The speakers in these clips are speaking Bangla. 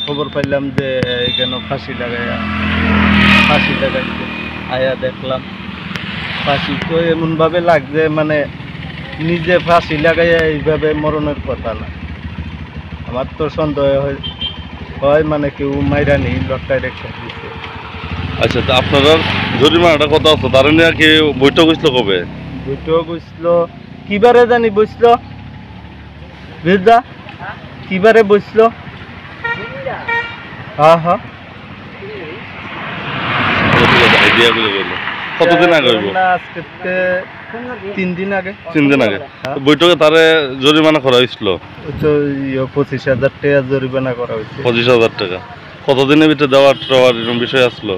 খবর পাইলাম যে এখানে ফাঁসি লাগাইছে। আয়া দেখলাম ফাঁসি তো এমনভাবে লাগছে মানে নিজে ফাঁসি লাগাইয়া এইভাবে মরণের কথা না। আমার তো সন্দেহ হয় মানে কেউ মাইরা নেই লটকায় রেখে দিচ্ছে। আচ্ছা, তা আপনারা জরিমানাটা কত আছে? তারা নিয়ে কি বৈঠক হয়েছিল কবে? বইটাও বসলো কিবারে জানি বসলো বুঝলা কিবারে বসলো। হ্যাঁ হ্যাঁ আইডিয়া করে বললো কতদিন আগে হইব? না আজকে 3 দিন আগে। 3 দিন আগে বৈঠকে তারে জরিমানা করা হয়েছিল? ওই তো 25,000 টাকা জরিমানা করা হয়েছে। 25,000 টাকা। কতদিনের ভিতরে দেওয়ার এরকম বিষয় আসলো?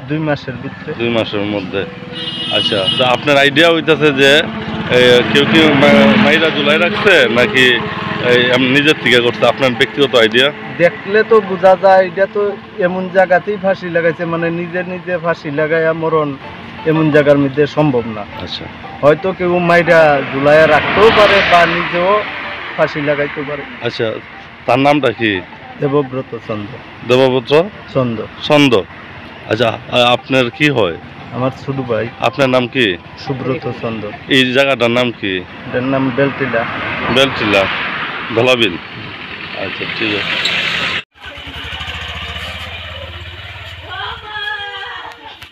2 মাসের ভিতরে। 2 মাসের মধ্যে। আচ্ছা, তা আপনার আইডিয়া হইতেছে যে কেউ কি মাইরা জুলাই রাখছে নাকি নিজের থেকে করছে? আপনার ব্যক্তিগত আইডিয়া? দেখলে তো বোঝা যায় এটা তো এমন জায়গাতেই ফাঁসি লাগাইছে মানে নিজে ফাঁসি লাগাইয়া মরণ এমন জায়গার মধ্যে সম্ভব না। আচ্ছা, হয়তো কেউ মাইরা ঝুলাইয়া রাখতেও পারে বা নিজেও ফাঁসি লাগাইতে পারে। আচ্ছা, তার নামটা কি? দেবব্রত চন্দ্র। দেবব্রত চন্দ্র। ছন্দ। আচ্ছা, আপনার কি হয়? আমার ছোট ভাই। আপনার নাম কি? সুব্রত চন্দ্র। এই জায়গাটার নাম কি? এটার নাম বেলটিলা। বেলটিলা, ধলাবিল। আচ্ছা, ঠিক আছে।